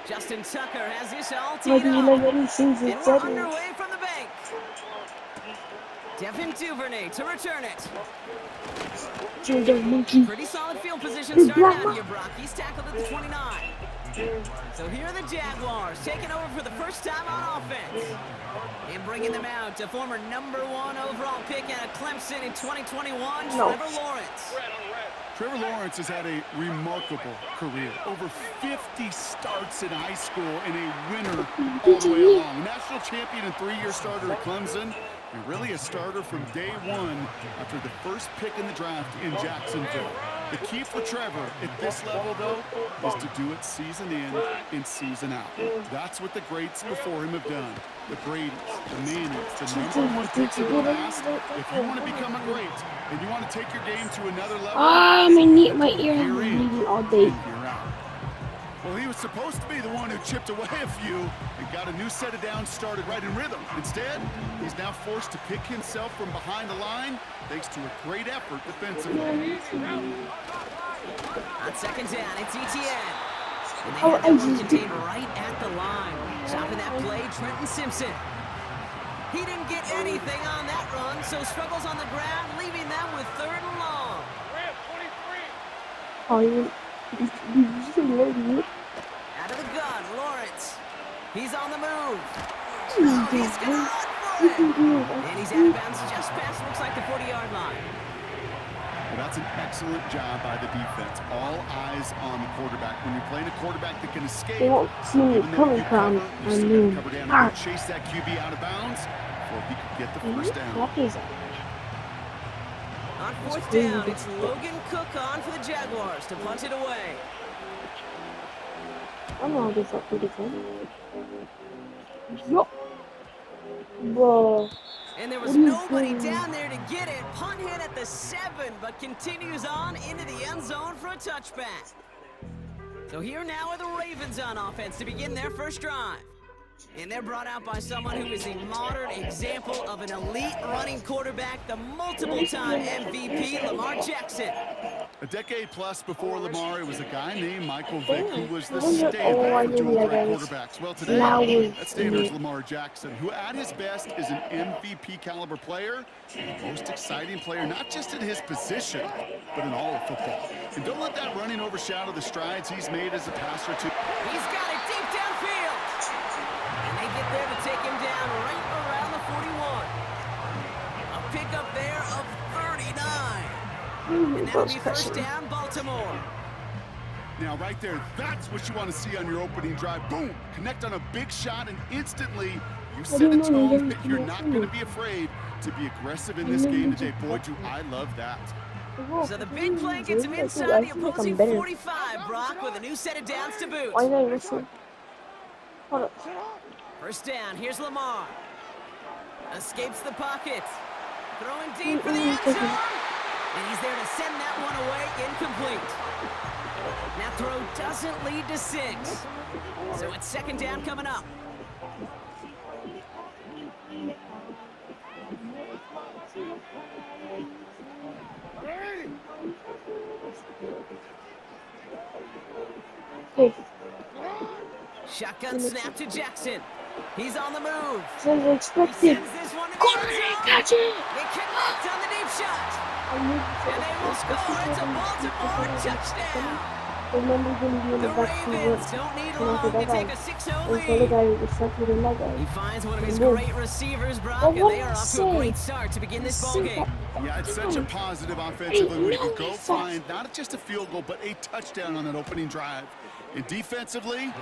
Justin Tucker has this all teed up. And we're underway from the bank. Devin Duvernay to return it. Pretty solid field position starting out here, Brock. He's tackled at the 29. So here are the Jaguars taking over for the first time on offense. And bringing them out to former #1 overall pick out of Clemson in 2021, Trevor Lawrence. Trevor Lawrence has had a remarkable career. Over 50 starts in high school and a winner all the way along. National champion and 3-year starter at Clemson. And really a starter from day one after the first pick in the draft in Jacksonville. The key for Trevor at this level, though, is to do it season in and season out. That's what the greats before him have done. The Brady's, the Mannings, the #1 picks of the past. If you want to become a great and you want to take your game to another level, my ear has been bleeding all day. Well, he was supposed to be the one who chipped away a few and got a new set of downs started right in rhythm. Instead, he's now forced to pick himself from behind the line thanks to a great effort defensively. On second down, it's ETN. And they have that one contained right at the line. Stopping that play, Trenton Simpson. He didn't get anything on that run, so struggles on the ground, leaving them with 3rd and long. Out of the gun, Lawrence. He's on the move. Oh, he's going to run for it. And he's out of bounds just past, looks like the 40-yard line. Well, that's an excellent job by the defense. All eyes on the quarterback. When you're playing a quarterback that can escape, they won't see me coming from. Chase that QB out of bounds before he could get the first down. On 4th down, it's Logan Cook on for the Jaguars to punt it away. I'm gonna get that pretty good. Yo. Bro. And there was nobody down there to get it. Punt hit at the 7, but continues on into the end zone for a touchback. So here now are the Ravens on offense to begin their first drive. And they're brought out by someone who is a modern example of an elite running quarterback, the multiple-time MVP, Lamar Jackson. A decade plus before Lamar, it was a guy named Michael Vick who was the standard for dual threat quarterbacks. Well, today, that standard is Lamar Jackson, who at his best is an MVP caliber player, and the most exciting player, not just in his position, but in all of football. And don't let that running overshadow the strides he's made as a passer, too. He's got it deep downfield. And they get there to take him down right around the 41. A pickup there of 39. And that'll be first down, Baltimore. Now, right there, that's what you want to see on your opening drive. Boom! Connect on a big shot, and instantly you set a tone that you're not going to be afraid to be aggressive in this game today. Boy, do I love that. So the big play gets him inside the opposing 45, Brock, with a new set of downs to boot. First down, here's Lamar. Escapes the pocket. Throwing deep for the end zone. And he's there to send that one away, incomplete. That throw doesn't lead to 6. So it's second down coming up. Shotgun snap to Jackson. He's on the move. So expected. Catch it! They connect on the deep shot. And they will score. It's a Baltimore touchdown. The Ravens don't need long to take a 6-0 lead. He finds one of his great receivers, Brock, and they are off to a great start to begin this ballgame. Yeah, it's such a positive offensively when you can go find not just a field goal, but a touchdown on that opening drive. And defensively,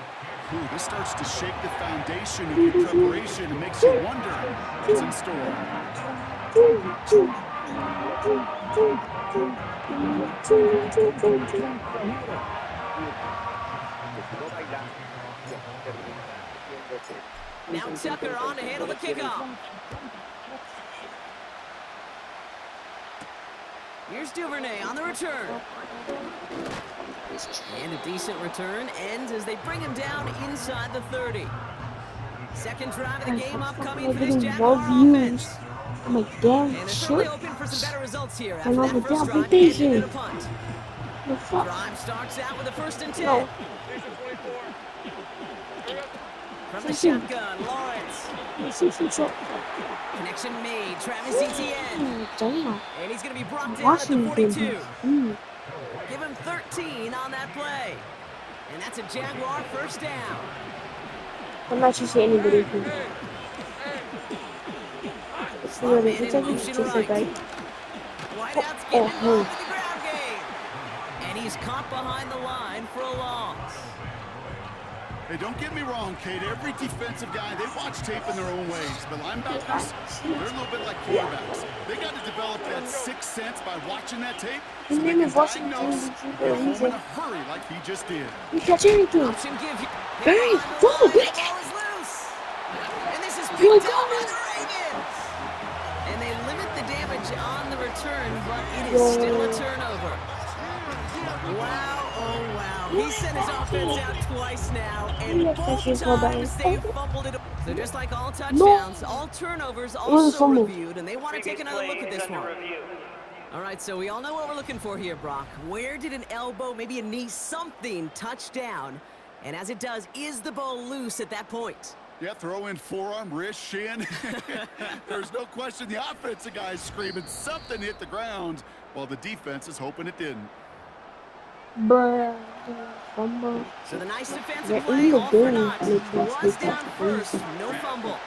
this starts to shake the foundation of your preparation and makes you wonder what's in store. Now Tucker on to handle the kickoff. Here's Duvernay on the return. And a decent return ends as they bring him down inside the 30. Second drive of the game upcoming for this Jaguar offense. Oh my damn and they're shit. certainly hoping for some better results here after that first drive and a punt. The fuck? Drive starts out with a 1st and 10. No. From the shotgun, Lawrence. So, Connection made. Travis Etienne. damn. And he's going to be brought down at the Washington. 42. Give him 13 on that play. And that's a Jaguar 1st down. I'm not sure anybody can. Slot man in motion right. Wideout's getting involved in the ground game. And he's caught behind the line for a loss. Hey, don't get me wrong, Kate. Every defensive guy, they watch tape in their own ways. But linebackers, they're a little bit like quarterbacks. They got to develop that sixth sense by watching that tape so they can diagnose their home in a hurry like he just did. You catch anything? Option give you. Very full, The big. ball is loose. And this is Really picked up by good. the Ravens. And they limit the damage on the return, but it is still a turnover. Wow, oh wow. He sent his offense out twice now, and both times they fumbled it. So just like all touchdowns, all turnovers also reviewed, and they want to take another look at this one. All right, so we all know what we're looking for here, Brock. Where did an elbow, maybe a knee, something touch down? And as it does, is the ball loose at that point? Yeah, throw in forearm, wrist, shin. There's no question the offensive guy is screaming something hit the ground while the defense is hoping it didn't. Bruh, fumble. So the nice defensive They're play, in the all for game. naught. They Was down first, no fumble.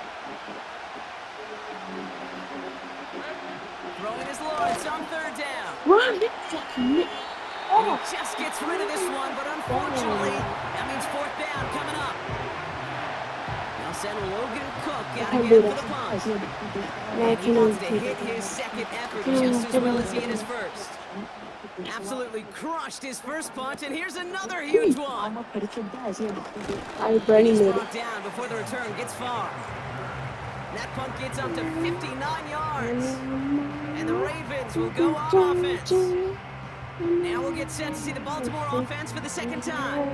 Throwing his Lawrence on 3rd down. Run, big fucking Nick. And he just gets rid of this one, but unfortunately, that means 4th down coming up. They'll send Logan Cook out again for the punt. And he wants to hit his 2nd effort just as well as he hit his 1st. Absolutely crushed his 1st punt, and here's another huge one. I barely He's made it. brought down before the return gets far. That punt gets up to 59 yards. And the Ravens will go on offense. Now we'll get set to see the Baltimore offense for the 2nd time.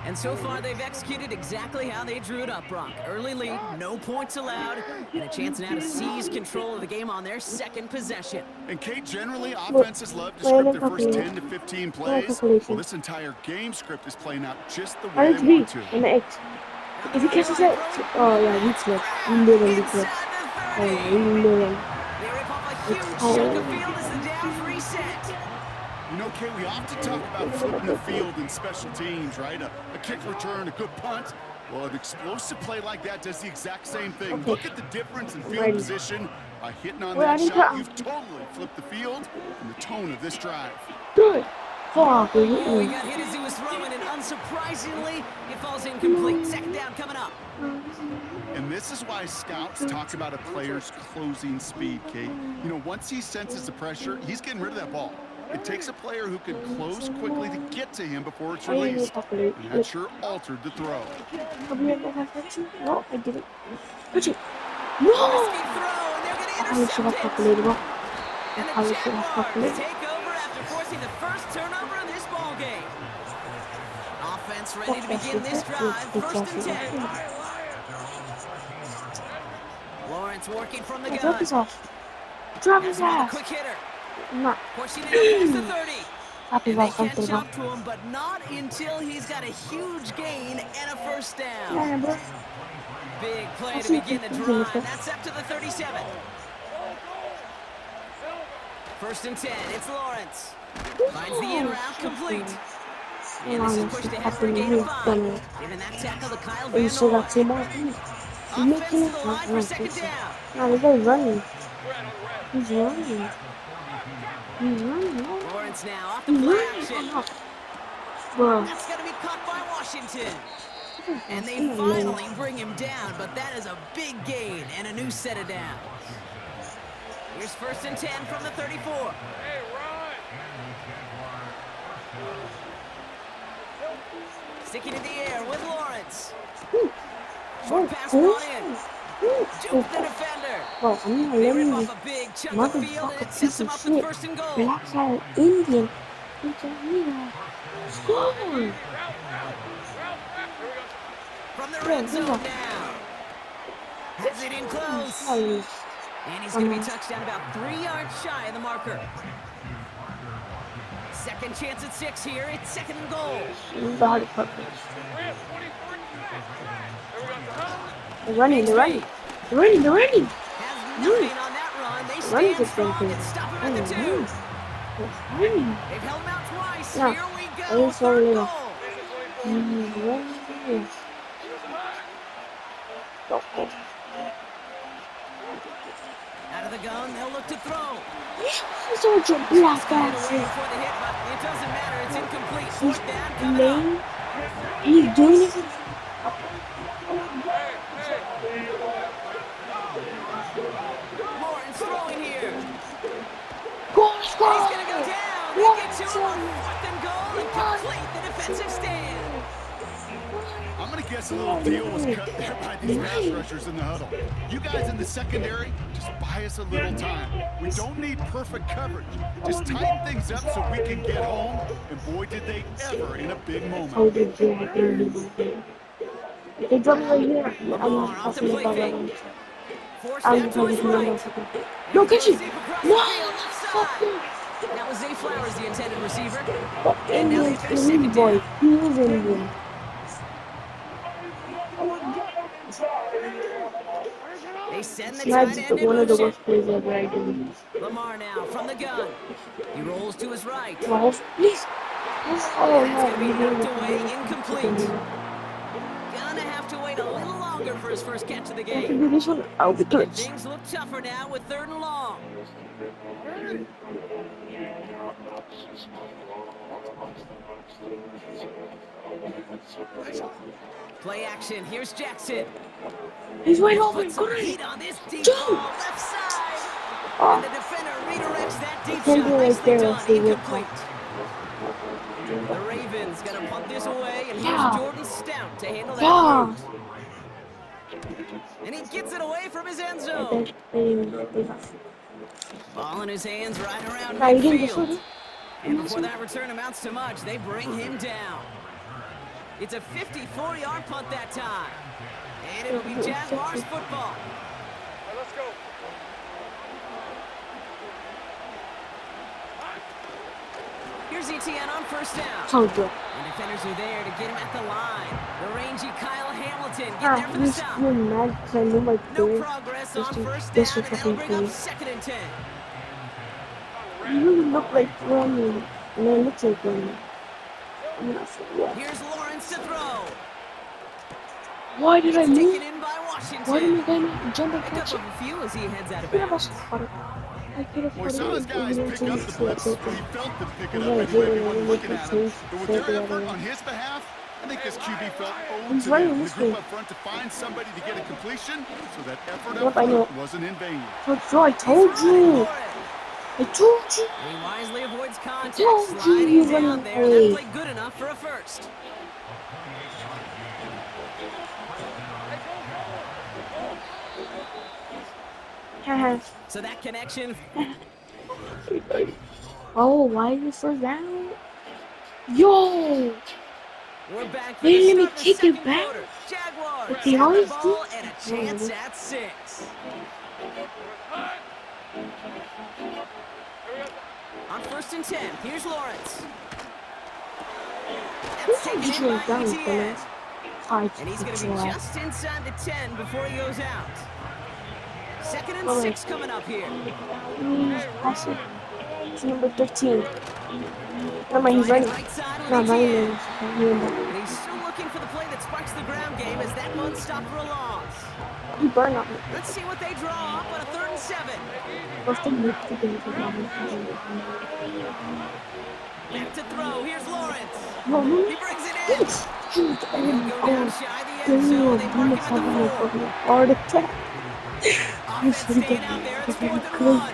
And so far, they've executed exactly how they drew it up, Brock. Early lead, no points allowed, and a chance now to seize control of the game on their 2nd possession. And Kate, generally, offenses love to script their first 10 to 15 plays. Well, this entire game script is playing out just the way they want to. And the X. If he catches it, oh yeah, he slipped. Literally slipped. Inside the 30. Oh, literally. They rip off a huge chunk of field as the downs reset. You know, Kate, we often talk about flipping the field in special teams, right? A kick return, a good punt. Well, an explosive play like that does the exact same thing. Look at the difference in field position. By hitting on that shot, you've totally flipped the field and the tone of this drive. Good. Fuck. Oh, he got hit as he was throwing, and unsurprisingly, it falls incomplete. 2nd down coming up. And this is why scouts talk about a player's closing speed, Kate. You know, once he senses the pressure, he's getting rid of that ball. It takes a player who can close quickly to get to him before it's released. And that sure altered the throw. No, I didn't. Catch it. No! Risky throw, and they're going to I should have intercept it. calculated it. And the I should have Jaguars calculated. take over after forcing the 1st turnover in this ball game. Offense ready to begin this drive. 1st and 10. Lawrence working from the Drop gun. his off. Drop Has his him on a ass. quick hitter. Not. Pushing it past the 30. Happy And they about can something. jump to him, but not until he's got a huge gain and a 1st down. Yeah, bro. Big play to begin the drive. That's up to the 37. 1st and 10. It's Lawrence. Finds the in route complete. And this is pushed ahead for a gain of 5. Giving that tackle to Kyle And you still Van got 2 more. He's Offense making to it. the line for 2nd down. No, the guy's running. He's running. He's running. Lawrence now off the play action. Bro. That's going to be caught by Washington. And they finally bring him down, but that is a big gain and a new set of downs. Here's 1st and 10 from the 34. Hey, run! Sticking in the air with Lawrence. Short pass brought in. Juke the defender. Bro, I'm not They letting rip you off a big chunk of field, and it sets motherfucker them piece up of with shit. 1st and goal. Relax out Indian. Score! From the red zone now. Has it in close. And he's going to be touched down about 3 yards shy of the marker. Second chance at 6 here. It's second and goal. They're running. Has nothing on that run. They stand strong and stop him at the 2. They've held him out twice. No. Here we go. Ahí solo Third digo. goal. Out of the gun, they'll look to throw. He's such a black Got it away ass. before the hit, but it doesn't matter. It's incomplete. Fourth down coming up. Lane. He's doing it. Lawrence throwing here. Go, He's going to go down. They What? get to him on fourth and goal and complete the defensive stand. I'm going to guess a little deal was cut there by these pass rushers in the huddle. You guys in the secondary, just buy us a little time. We don't need perfect coverage. Just tighten things up so we can get home. And boy, did they ever in a big moment. Oh, they dropped me right here. I'm not passing the ball right. Forced I'm down to his going right. to no, catch it. Deep across No, the field, left fuck side. me. That was Zay Flowers, the intended receiver. And now they he's face in second boy. down. He's in boy. They send the Snipes tight is end in one of the motion. worst plays ever I did. Lamar now from the gun. He rolls to his right. Please. It's going to be knocked away, incomplete. Gonna have to wait a little longer for his first catch of the I can game. do this one. I'll be And good. things look tougher now with third and long. Play action. Here's Jackson. He's right over. Put some Good. heat on this deep Dude. ball left side. Oh, And the defender redirects that deep can't shot. do it Nicely there, done. see, we're Incomplete. The Ravens gonna punt this away, and here's Yeah. Jordan Stout to handle that Yeah. route. And he gets it away from his end zone. they Ball in his hands right around Now you getting this midfield. one? And before that return amounts to much, they bring him down. It's a 54-yard punt that time. And it'll be Jaguars football. Let's go. Here's ETN on first down. So good. And defenders are there to get him at the line. The rangy Kyle Hamilton getting Ah, there for the stop. you're mad because I knew my No play. progress on first This down, was and that'll fucking bring up play. second and 10. You look like running. And it looks like running. I'm not sure. Yeah. Here's Lawrence to throw. Why did I It's move? taken in by Washington. Why didn't I not jump and Pick catch up it? a few as he heads out I of could have bounds. also caught it. I could have Well, caught we saw his it. guys pick up the blitz. He felt them pick it up Yeah, anyway. they He wasn't were looking at him. safe, But with safe their the effort other on his behalf, I think this QB felt owed He's to running them. The this group way. up front to find somebody to get a completion, so that effort Yep, up I know. front wasn't in vain. That's right, I told He's running you. for it. I told you. He wisely avoids contact, told you sliding you down wouldn't there. play. That played good enough for a first. Haha. So that connection, Oh, why is it first down? Yo! we're back for They the didn't start of the kick it second back? quarter. Jaguars But they have the always ball do. and a chance at 6. On first and 10, here's Lawrence. That's taken Just in went by down, ETN. fellas. Alright, And he's going to be try. just inside the 10 before he goes out. Second and Alright. 6 coming up here. Pass it. It's number 13. Never mind, he's running. Right side with No, not ETN. even. And he's still looking for the play that sparks the ground game as that one stopped for a loss. He burned on me. Let's see what they draw up on a 3rd and 7. First thing you have to do is Back to throw. Here's Lawrence. no, no, He brings it in. shoot. He'll go down shy of the end Damn, zone. They I'm mark him having at a the 4. fucking heart attack. Offense staying out there. It's 4th and 1.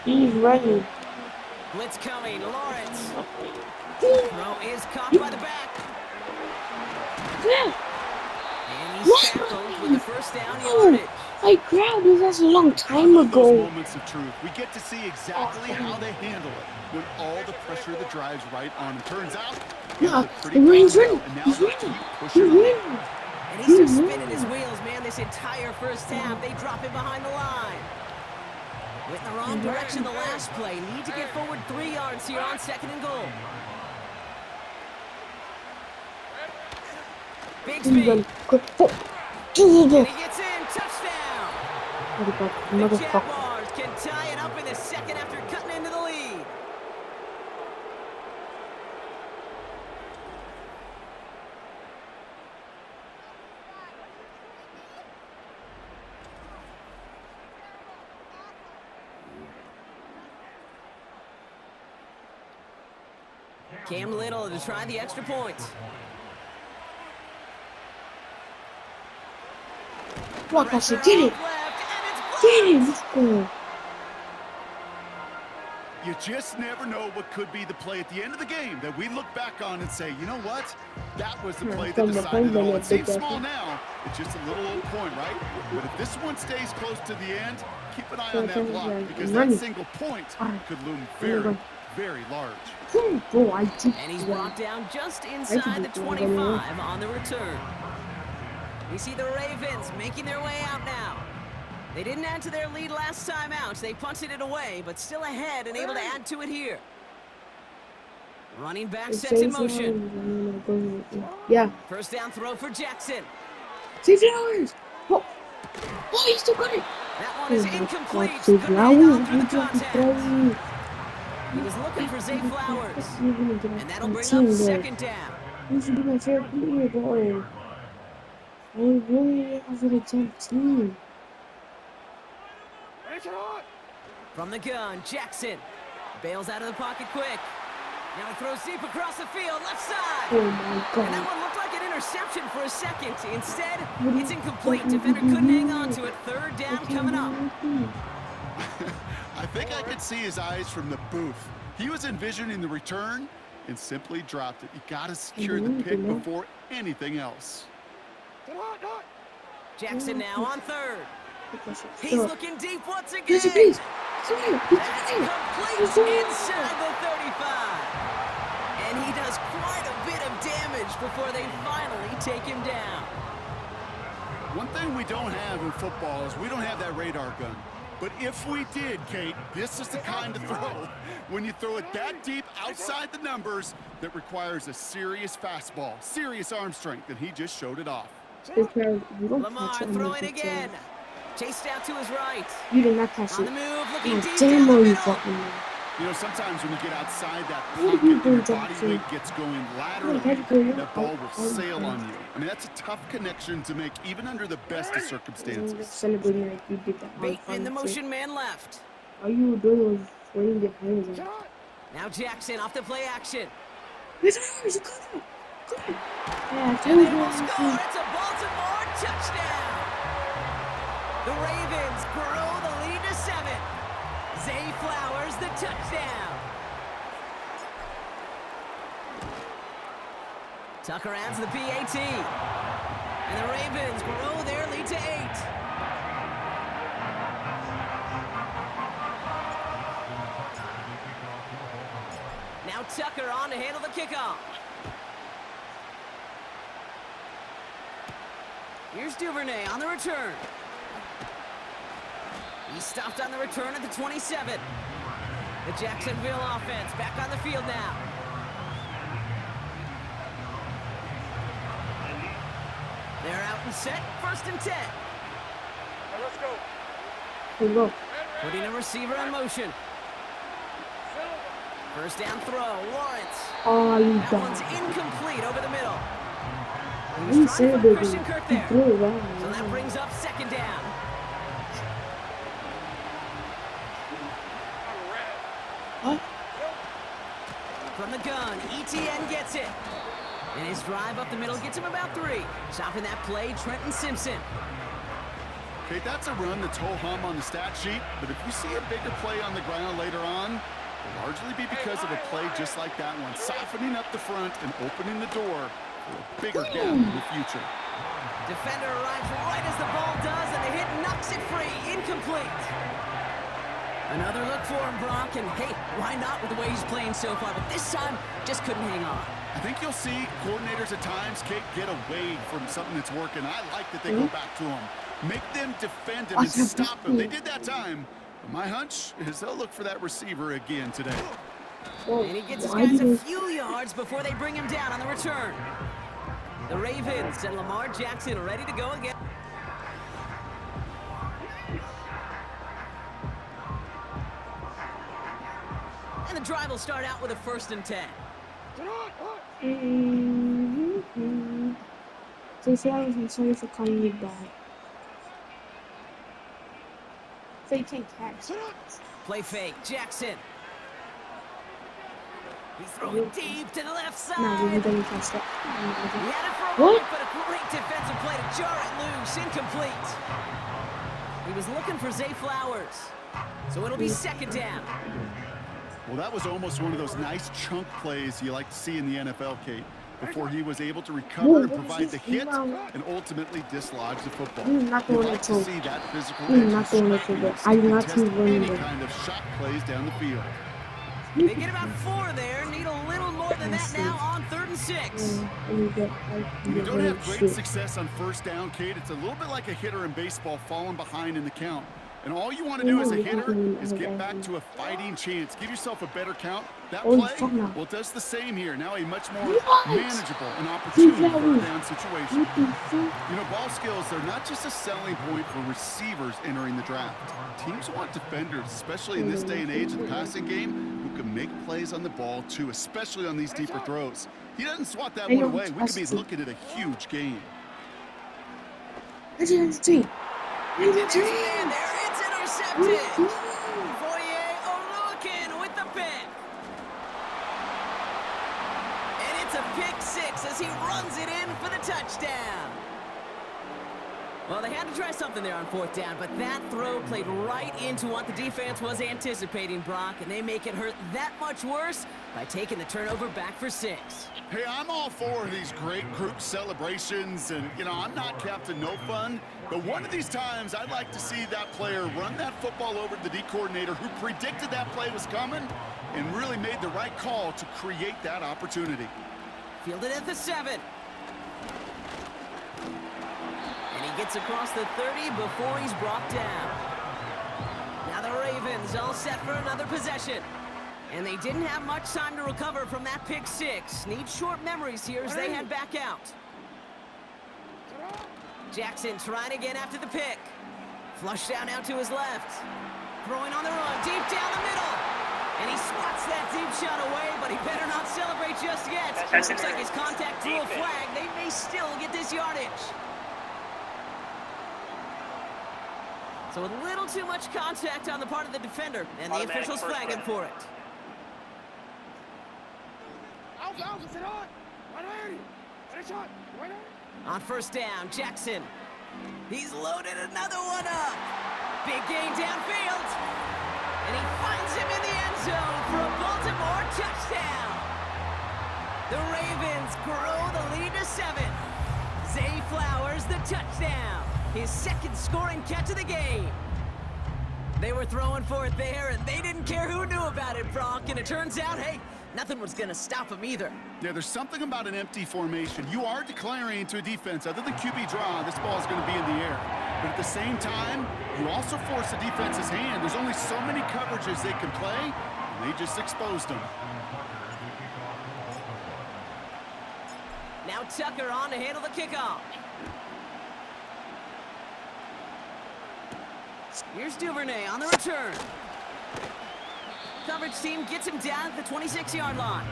He's running. Blitz coming. Lawrence. Throw is caught by the back. Yeah. And he's What? tackled with the first down Oh, yardage. I grabbed his ass a long time Those ago. moments of truth. We get to see exactly how they handle it when all the pressure that drives right on. It turns out, Yeah, pretty and he's good, running. and now He's they running. keep He's pushing on. running. And he's just spinning his wheels, man, this entire first half. They drop him behind the line. Went in the wrong direction the last play. Need to get forward 3 yards here on 2nd and goal. Bigsby. And he gets in. Touchdown. The Jaguars can tie it up in the 2nd after cutting into the lead. Cam Little to try the extra point. Walk, I said, get it. Get it. Let's go. You just never know what could be the play at the end of the game that we look back on and say, you know what? That was the play that decided it all. It seems small now. It's just a little old point, right? But if this one stays close to the end, keep an eye on that block because that single point could loom very, very large. And he's brought down just inside the 25 on the return. We see the Ravens making their way out now. They didn't add to their lead last time out. They punted it away, but still ahead and able to add to it here. Running back sets in motion. Yeah. First down throw for Jackson. 6 hours. Oh, he still got it. That one is incomplete. Couldn't hang on through the contact. He was looking for Zay Flowers. And that'll bring up 2nd down. This should be my favorite player, boy. I really have a jump team. From the gun, Jackson bails out of the pocket quick. Now he throws deep across the field, left side. Oh my God. And that one looked like an interception for a second. Instead, it's incomplete. Defender couldn't hang on to it. 3rd down coming up. I think I could see his eyes from the booth. He was envisioning the return and simply dropped it. You got to secure the pick before anything else. Jackson now on 3rd. He's looking deep once again. Please. That's complete inside the 35. And he does quite a bit of damage before they finally take him down. One thing we don't have in football is we don't have that radar gun. But if we did, Kate, this is the kind of throw when you throw it that deep outside the numbers that requires a serious fastball, serious arm strength, and he just showed it off. Lamar throwing again. Chased out to his right. You did not catch On it. the move, looking deep Damn, down the you middle. fucking You know, sometimes when you get outside that pocket and your body weight gets going laterally, that ball will sail on you. I mean, that's a tough connection to make even under the best of circumstances. Celebrating like you did that. Bait in the motion man left. All you were doing was waiting your hands out. Now Jackson off the play action. It's ours. Good. Yeah, And they will score. It's a Baltimore touchdown. The Ravens grow the lead to 7. Zay Flowers the touchdown. Tucker adds the PAT. And the Ravens grow their lead to 8. Now Tucker on to handle the kickoff. Here's Duvernay on the return. He stopped on the return at the 27. The Jacksonville offense back on the field now. They're out and set, 1st and 10. Let's go. Here we go. Putting a receiver in motion. First down throw, Lawrence. Oh, you That got one's incomplete over the middle. He He was trying to find said Christian Kirk he there. threw it around. So that brings up 2nd down. What? From the gun, ETN gets it. And his drive up the middle gets him about 3. Stopping that play, Trenton Simpson. Okay, that's a run that's ho-hum on the stat sheet, but if you see a bigger play on the ground later on, it'll largely be because of a play just like that one, softening up the front and opening the door for a bigger gap in the future. Defender arrives right as the ball does, and the hit knocks it free. Incomplete. Another look for him, Brock, and hey, why not with the way he's playing so far? But this time, just couldn't hang on. I think you'll see coordinators at times, Kate, get away from something that's working. I like that they go back to him. Make them defend him and stop him. They did that time, My hunch is they'll look for that receiver again today. Well, And he gets his why guys do a you... few yards before they bring him down on the return. The Ravens and Lamar Jackson are ready to go again. And the drive will start out with a 1st and 10. Stacey, I'm sorry for calling you bad. So you can't catch. Play fake, Jackson. He's throwing deep to the left side. No, we didn't catch that. He had it for a What? moment, but a great defensive play to jar it loose. Incomplete. He was looking for Zay Flowers. So it'll be 2nd down. Well, that was almost one of those nice chunk plays you like to see in the NFL, Kate, before he was able to recover and provide the hit and ultimately dislodge the football. I'm not You going like to to see that physical I'm not going to scrappiness I'm to not contest going any to kind of shot plays down the field. They get about 4 there. Need a little more than that now on 3rd and 6. When you don't have great success on 1st down, Kate, it's a little bit like a hitter in baseball falling behind in the count. And all you want to do as a hitter is get back to a fighting chance. Give yourself a better count. That play, well, it does the same here. Now a much more manageable and opportune 3rd down situation. You know, ball skills, they're not just a selling point for receivers entering the draft. Teams want defenders, especially in this day and age of the passing game, who can make plays on the ball, too, especially on these deeper throws. He doesn't swat that one away. We could be looking at a huge game. It's a tree. And there, it's intercepted. Foye Oluwakin with the pick. And it's a pick 6 as he runs it in for the touchdown. Well, they had to try something there on 4th down, but that throw played right into what the defense was anticipating, Brock, and they make it hurt that much worse by taking the turnover back for 6. Hey, I'm all for these great group celebrations, and, you know, I'm not Captain No Fun, but one of these times I'd like to see that player run that football over to the D coordinator who predicted that play was coming and really made the right call to create that opportunity. Fielded at the 7. And he gets across the 30 before he's brought down. Now the Ravens all set for another possession. And they didn't have much time to recover from that pick 6. Need short memories here as they head back out. Jackson trying again after the pick. Flush down now to his left. Throwing on the run, deep down the middle. And he swats that deep shot away, but he better not celebrate just yet. Looks like his contact drew a flag. They may still get this yardage. So a little too much contact on the part of the defender, and the officials flag him for it. On 1st down, Jackson. He's loaded another one up. Big gain downfield. And he finds him in the end zone for a Baltimore touchdown. The Ravens grow the lead to 7. Zay Flowers, the touchdown. His 2nd scoring catch of the game. They were throwing for it there, and they didn't care who knew about it, Brock. And it turns out, hey, nothing was going to stop him either. Yeah, there's something about an empty formation. You are declaring to a defense, other than QB draw, this ball is going to be in the air. But at the same time, you also force the defense's hand. There's only so many coverages they can play, and they just exposed them. Now Tucker on to handle the kickoff. Here's Duvernay on the return. Coverage team gets him down at the 26-yard line.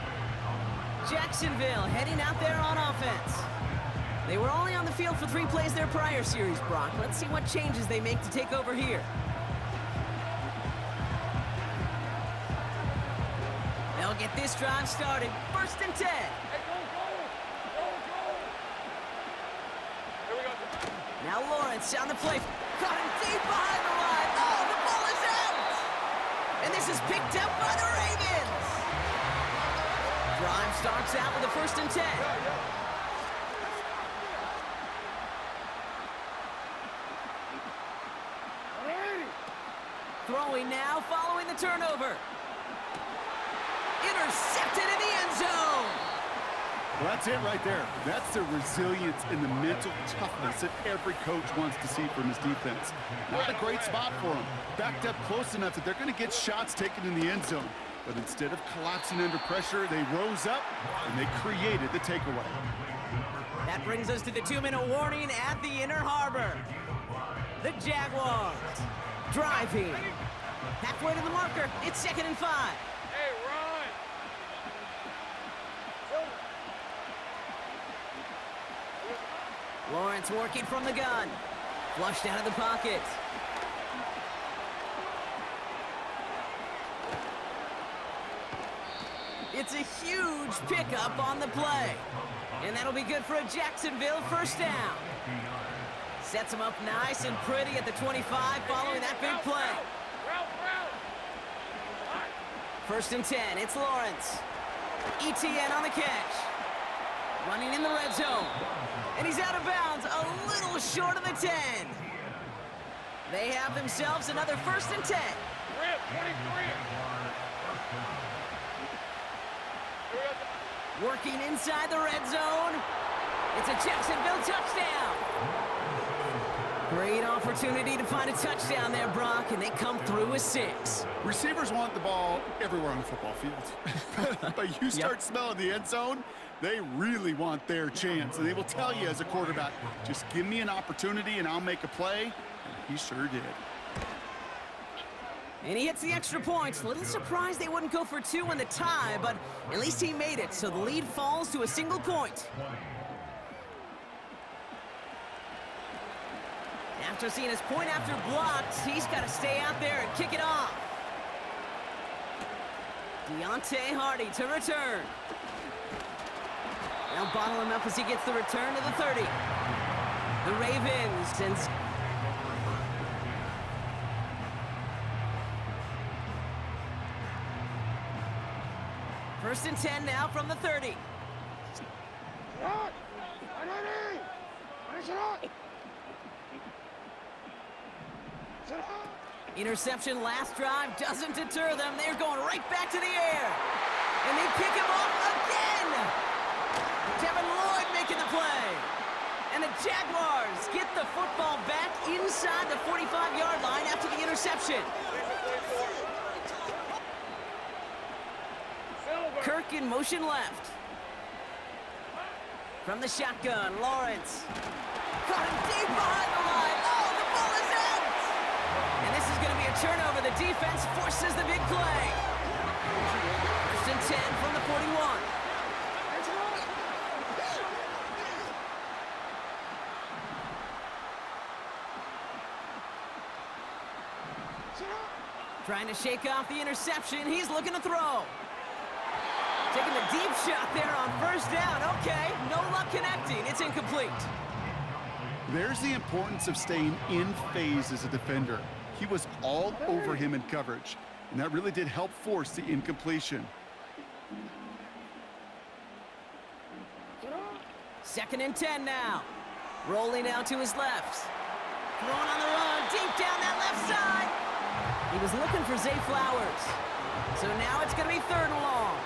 Jacksonville heading out there on offense. They were only on the field for 3 plays their prior series, Brock. Let's see what changes they make to take over here. They'll get this drive started. 1st and 10. Now Lawrence on the play. Caught him deep behind the line. Oh, the ball is out! And this is picked up by the Ravens. Drive starts out with a 1st and 10. Throwing now, following the turnover. Intercepted in the end zone. Well, that's it right there. That's the resilience and the mental toughness that every coach wants to see from his defense. Not a great spot for them. Backed up close enough that they're going to get shots taken in the end zone. But instead of collapsing under pressure, they rose up and they created the takeaway. That brings us to the 2-minute warning at the Inner Harbor. The Jaguars driving. Halfway to the marker. It's 2nd and 5. Hey, run! Lawrence working from the gun. Flushed out of the pocket. It's a huge pickup on the play. And that'll be good for a Jacksonville first down. Sets him up nice and pretty at the 25 following that big play. First and 10, it's Lawrence. ETN on the catch. Running in the red zone. And he's out of bounds, a little short of the 10. They have themselves another first and 10. Working inside the red zone. It's a Jacksonville touchdown. Great opportunity to find a touchdown there, Brock, and they come through with 6. Receivers want the ball everywhere on the football field. But you start smelling the end zone, they really want their chance. And they will tell you as a quarterback, just give me an opportunity and I'll make a play. And he sure did. And he hits the extra points. A little surprised they wouldn't go for 2 in the tie, but at least he made it, so the lead falls to a single point. After seeing his point after blocked, he's got to stay out there and kick it off. Deontay Hardy to return. Now bottle him up as he gets the return to the 30. The Ravens sends... First and 10 now from the 30. Interception last drive doesn't deter them. They're going right back to the air. And they pick him off again. Devin Lloyd making the play. And the Jaguars get the football back inside the 45-yard line after the interception. Kirk in motion left. From the shotgun, Lawrence. Caught him deep behind the line. Oh, the ball is out! And this is going to be a turnover. The defense forces the big play. First and 10 from the 41. Trying to shake off the interception. He's looking to throw. Taking the deep shot there on first down. Okay, no luck connecting. It's incomplete. There's the importance of staying in phase as a defender. He was all over him in coverage, and that really did help force the incompletion. Second and 10 now. Rolling out to his left. Throwing on the run, deep down that left side. He was looking for Zay Flowers. So now it's going to be 3rd and long.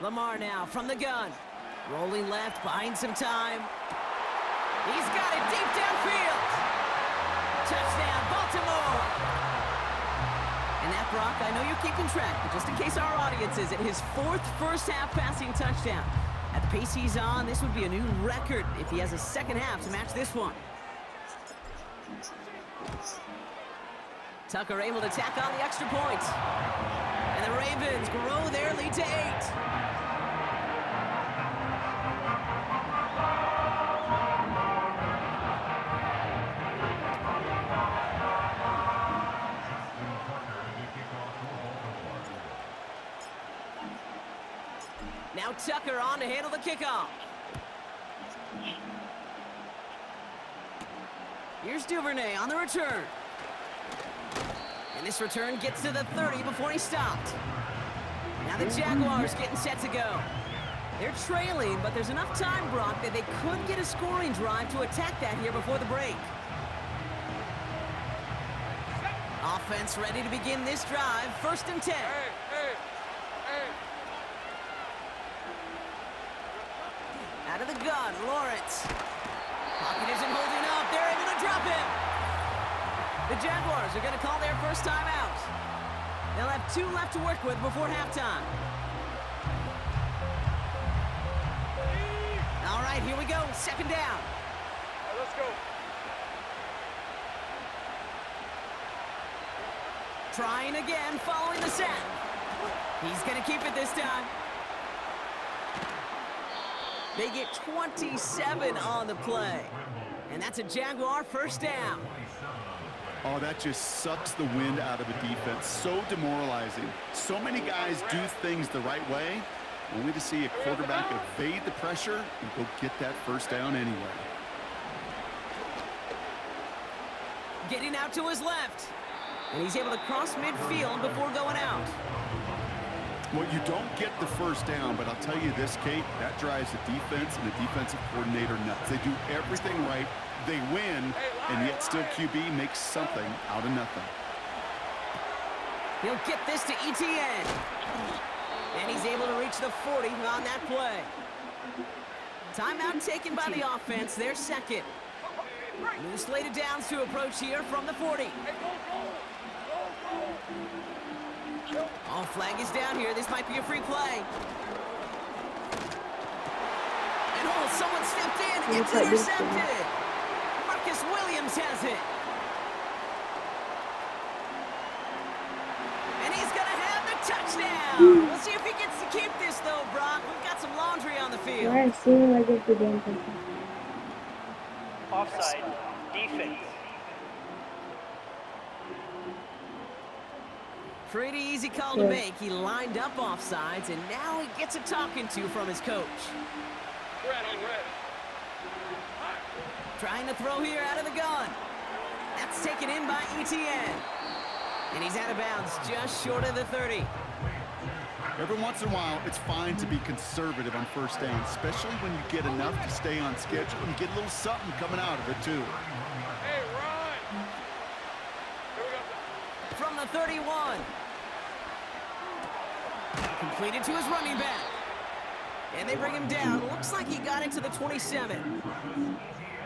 Lamar now from the gun. Rolling left, buying some time. He's got it deep downfield. Touchdown, Baltimore. And that, Brock, I know you're keeping track, but just in case our audience isn't, his 4th first-half passing touchdown. At the pace he's on, this would be a new record if he has a second half to match this one. Tucker able to tack on the extra point. And the Ravens grow their lead to 8. Now Tucker on to handle the kickoff. Here's Duvernay on the return. And this return gets to the 30 before he stopped. Now the Jaguars getting set to go. They're trailing, but there's enough time, Brock, that they could get a scoring drive to attack that here before the break. Offense ready to begin this drive. 1st and 10. Out of the gun, Lawrence. Pocket isn't holding up. They're able to drop him. The Jaguars are going to call their first timeout. They'll have 2 left to work with before halftime. All right, here we go. 2nd down. Let's go. Trying again, following the set. He's going to keep it this time. They get 27 on the play. And that's a Jaguar 1st down. Oh, that just sucks the wind out of a defense. So demoralizing. So many guys do things the right way, only to see a quarterback evade the pressure and go get that 1st down anyway. Getting out to his left. And he's able to cross midfield before going out. Well, you don't get the 1st down, but I'll tell you this, Kate, that drives the defense and the defensive coordinator nuts. They do everything right. They win, and yet still QB makes something out of nothing. He'll get this to ETN. And he's able to reach the 40 on that play. Timeout taken by the offense, their 2nd. New slate of downs to approach here from the 40. Oh, flag is down here. This might be a free play. And oh, someone stepped in. It's intercepted. Marcus Williams has it. And he's going to have the touchdown. We'll see if he gets to keep this, though, Brock. We've got some laundry on the field. Why is seeing like it's the game? Offside. Defense. Pretty easy call to make. He lined up offsides, and now he gets a talking to from his coach. Red. Trying to throw here out of the gun. That's taken in by ETN. And he's out of bounds just short of the 30. Every once in a while, it's fine to be conservative on 1st down, especially when you get enough to stay on schedule and get a little something coming out of it, too. Hey, run! Here we go. From the 31. Completed to his running back. And they bring him down. Looks like he got into the 27.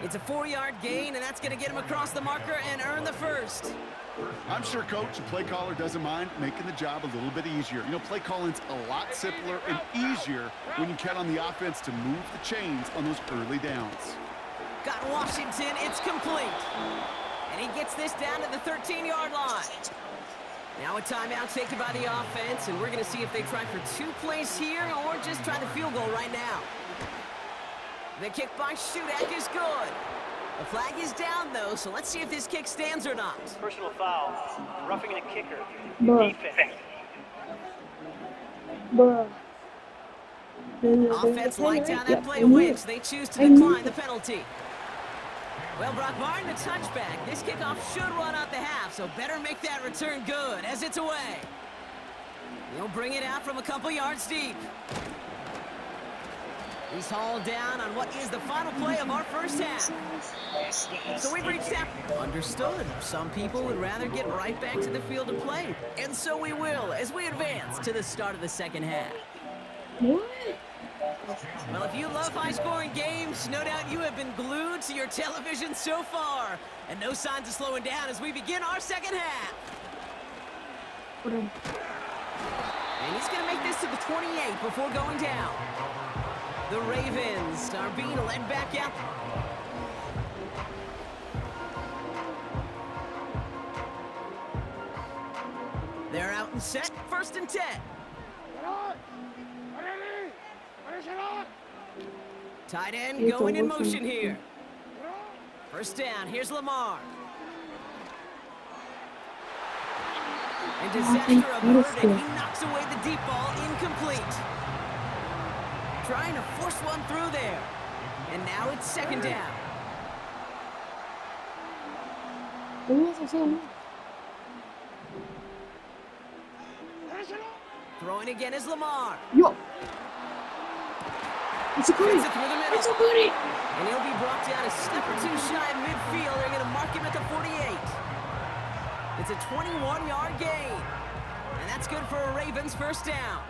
It's a 4-yard gain, and that's going to get him across the marker and earn the 1st. I'm sure coach and play caller doesn't mind making the job a little bit easier. You know, play calling's a lot simpler and easier when you count on the offense to move the chains on those early downs. Got Washington. It's complete. And he gets this down to the 13-yard line. Now a timeout taken by the offense, and we're going to see if they try for 2 plays here or just try the field goal right now. The kick by Shudak is good. The flag is down, though, so let's see if this kick stands or not. Personal foul. Roughing the kicker. Bruh. Defense. Bruh. Offense like down that play wins. They choose to decline the penalty. Well, Brock, barring the touchback, this kickoff should run out the half, so better make that return good as it's away. He'll bring it out from a couple yards deep. He's hauled down on what is the final play of our 1st half. So we've reached that. Understood. Some people would rather get right back to the field of play. And so we will as we advance to the start of the 2nd half. What? Well, if you love high-scoring games, no doubt you have been glued to your television so far. And no signs of slowing down as we begin our 2nd half. And he's going to make this to the 28 before going down. The Ravens are being led back out. They're out and set. 1st and 10. Tight end going in motion here. 1st down. Here's Lamar. And disaster averted. He knocks away the deep ball. Incomplete. Trying to force one through there. And now it's 2nd down. Throwing again is Lamar. Yo. It's a goodie. Gets it through the middle. It's a goodie. And he'll be brought down a step or 2 shy of midfield. They're going to mark him at the 48. It's a 21-yard gain. And that's good for a Ravens first down.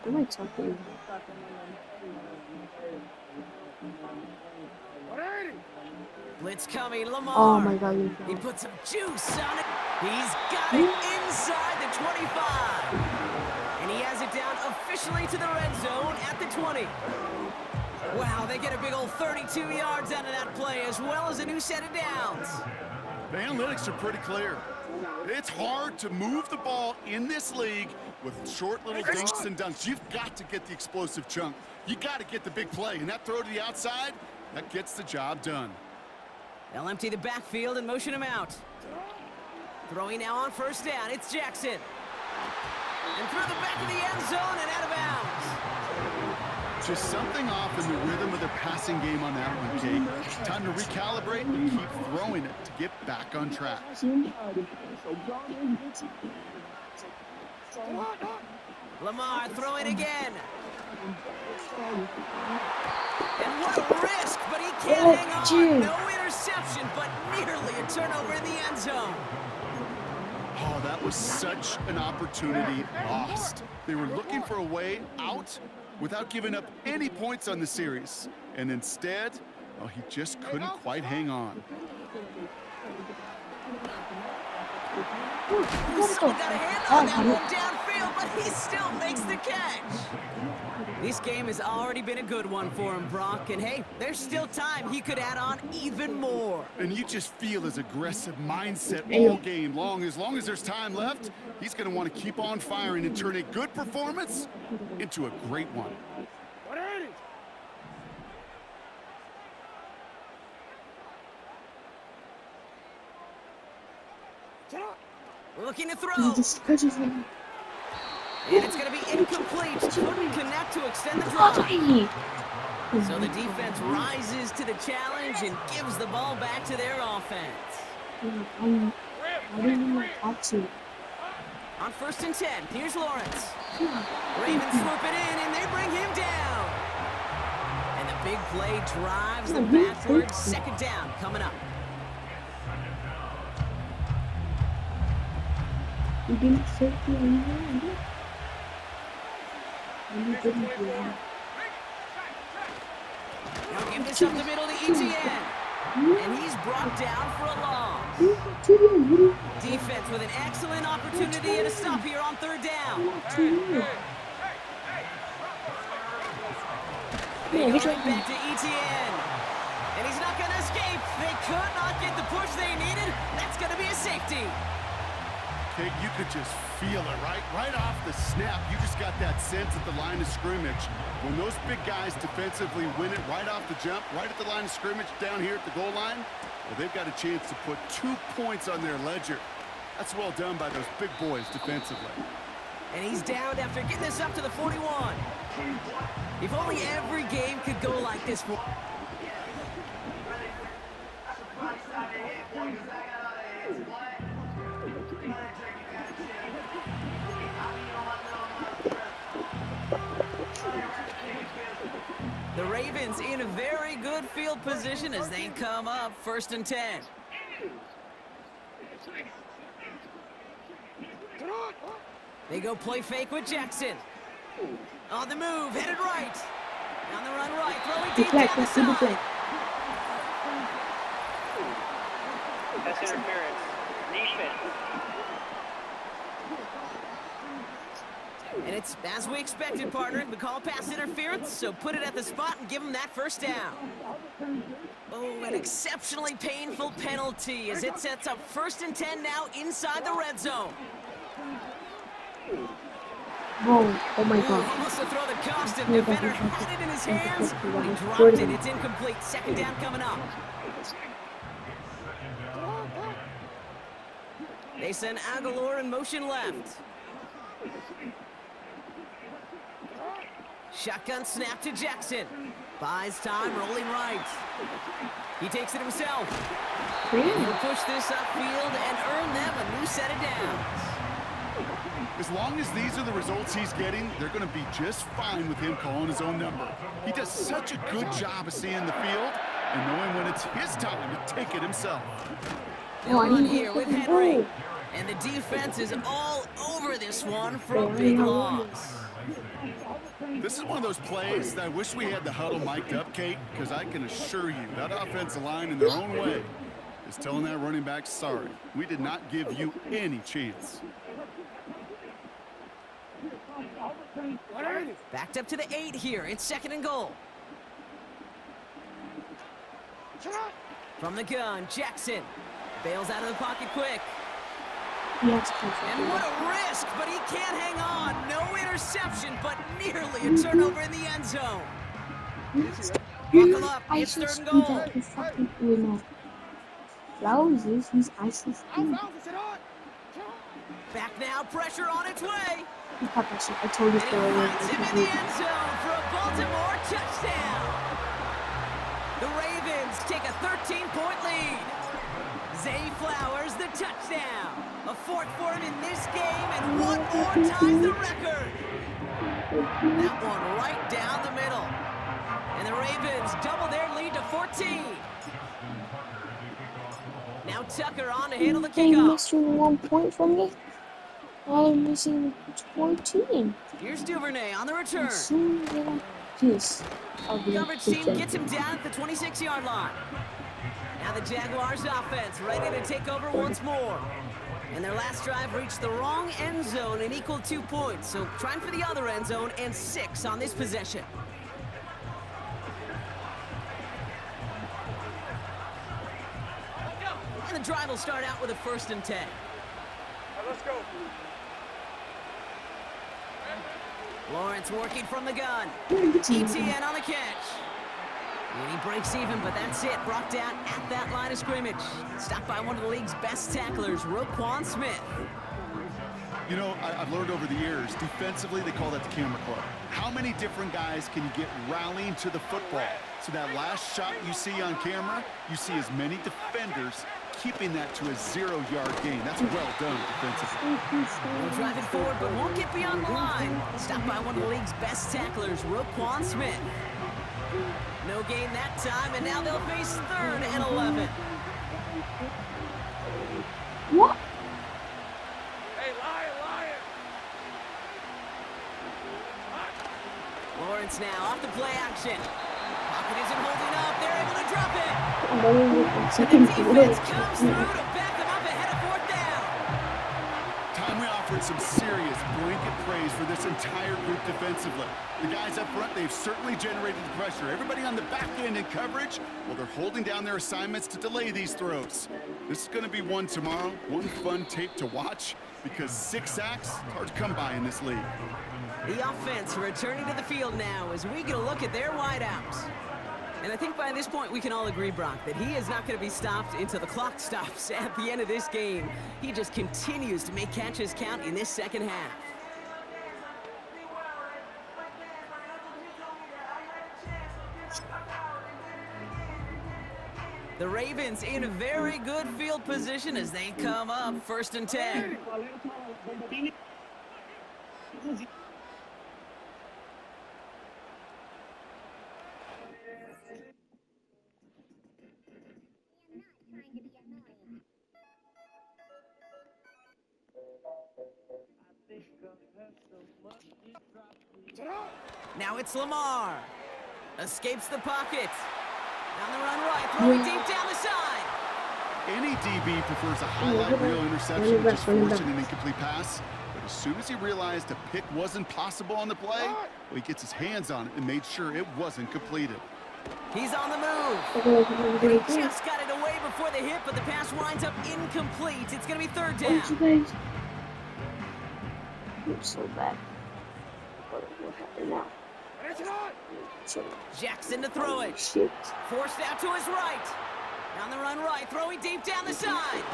Am I talking? Blitz coming, Lamar. Oh my God, you He put some juice on it. He's got it inside the 25. And he has it down officially to the red zone at the 20. Wow, they get a big old 32 yards out of that play, as well as a new set of downs. The analytics are pretty clear. It's hard to move the ball in this league with short little dinks and dunks. You've got to get the explosive chunk. You got to get the big play. And that throw to the outside, that gets the job done. They'll empty the backfield and motion him out. Throwing now on first down, it's Jackson. And through the back of the end zone and out of bounds. Just something off in the rhythm of their passing game on that one, Kate. Time to recalibrate and keep throwing it to get back on track. Lamar throwing again. And what a risk, but he can't hang on. No interception, but nearly a turnover in the end zone. Oh, that was such an opportunity lost. They were looking for a way out without giving up any points on the series. And instead, well, he just couldn't quite hang on. He's got a hand on that one downfield, but he still makes the catch. This game has already been a good one for him, Brock. And hey, there's still time. He could add on even more. And you just feel his aggressive mindset all game long. As long as there's time left, he's going to want to keep on firing and turn a good performance into a great one. Looking to throw. He just catches him. And it's going to be incomplete. Couldn't connect to extend the drive. So the defense rises to the challenge and gives the ball back to their offense. I don't even have to. On first and 10, here's Lawrence. Ravens swoop it in, and they bring him down. And the big play drives them backwards. Second down coming up. You didn't say to anyone. You didn't do that. Now give this up the middle to ETN. And he's brought down for a loss. Defense with an excellent opportunity and a stop here on third down. They go right back to ETN. And he's not going to escape. They could not get the push they needed. That's going to be a safety. Kate, you could just feel it, right? Right off the snap, you just got that sense at the line of scrimmage. When those big guys defensively win it right off the jump, right at the line of scrimmage, down here at the goal line, well, they've got a chance to put 2 points on their ledger. That's well done by those big boys defensively. And he's down after getting this up to the 41. If only every game could go like this. The Ravens in a very good field position as they come up first and 10. They go play fake with Jackson. On the move, headed right. On the run right, throwing deep down the side. That's interference. Defense. And it's as we expected, partner. We call pass interference, so put it at the spot and give them that first down. Oh, an exceptionally painful penalty as it sets up first and 10 now inside the red zone. Oh my God. Almost to throw the costume. Defender had it in his hands. He dropped it. It's incomplete. Second down coming up. They send Aguilar in motion left. Shotgun snap to Jackson. Buys time, rolling right. He takes it himself. He'll push this upfield and earn them a new set of downs. As long as these are the results he's getting, they're going to be just fine with him calling his own number. He does such a good job of seeing the field, and knowing when it's his time to take it himself. They'll run here with Henry. And the defense is all over this one for a big loss. This is one of those plays that I wish we had the huddle mic'd up, Kate, because I can assure you that offensive line in their own way is telling that running back, sorry, we did not give you any chance. Backed up to the 8 here. It's 2nd and goal. From the gun, Jackson bails out of the pocket quick. Yes, And what a risk, but he can't hang on. No interception, but nearly a turnover in the end zone. Buckle up, it's 3rd and goal. That he fucking doing Flowers is he's ISIS. Back now, pressure on its way. I told you And he so. finds him in the end zone for a Baltimore touchdown. The Ravens take a 13-point lead. Zay Flowers, the touchdown. A 4th for him in this game, and 1 more ties the record. That one right down the middle. And the Ravens double their lead to 14. Now Tucker on to handle the They kickoff. missing 1 point from me. Now they're missing 14. Here's Duvernay on the return. As soon as I this, I'll be Coverage team gets him down at the 26-yard line. Now the Jaguars offense ready to take over once more. And their last drive reached the wrong end zone and equaled 2 points. So trying for the other end zone and 6 on this possession. And the drive will start out with a 1st and 10. Let's go. Lawrence working from the gun. ETN on the catch. And he breaks even, but that's it. Brought down at that line of scrimmage. Stopped by one of the league's best tacklers, Roquan Smith. You know, I've learned over the years, defensively, they call that the camera club. How many different guys can you get rallying to the football? So that last shot you see on camera, you see as many defenders keeping that to a 0-yard gain. That's well done defensively. They'll drive it forward, but won't get beyond the line. Stopped by one of the league's best tacklers, Roquan Smith. No gain that time, and now they'll face 3rd and 11. What? Hey, lion. Lawrence now off the play action. Pocket isn't holding up. They're able to drop it. I'm going with the The second defense quarter. comes through to back them up ahead of 4th down. Time we offered some serious blanket praise for this entire group defensively. The guys up front, they've certainly generated the pressure. Everybody on the back end in coverage, well, they're holding down their assignments to delay these throws. This is going to be one tomorrow, one fun tape to watch, because 6 sacks, it's hard to come by in this league. The offense returning to the field now as we get a look at their wideouts. And I think by this point we can all agree, Brock, that he is not going to be stopped until the clock stops at the end of this game. He just continues to make catches count in this second half. The Ravens in a very good field position as they come up 1st and 10. Now it's Lamar. Escapes the pocket. Down the run right, throwing deep down the side. Any DB prefers a highlight reel interception, just forcing an incomplete pass. But as soon as he realized a pick wasn't possible on the play, well, he gets his hands on it and made sure it wasn't completed. He's on the move. He just got it away before the hit, but the pass winds up incomplete. It's going to be 3rd down. I'm so bad. What happened now? Jackson to throw it. Shit. Forced out to his right. Down the run right, throwing deep down the side.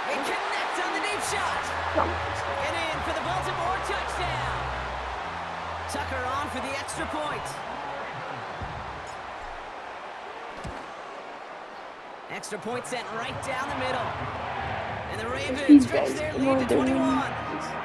It connects on the deep shot. And in for the Baltimore touchdown. Tucker on for the extra point. Extra point sent right down the middle. And the Ravens stretch their lead to 21.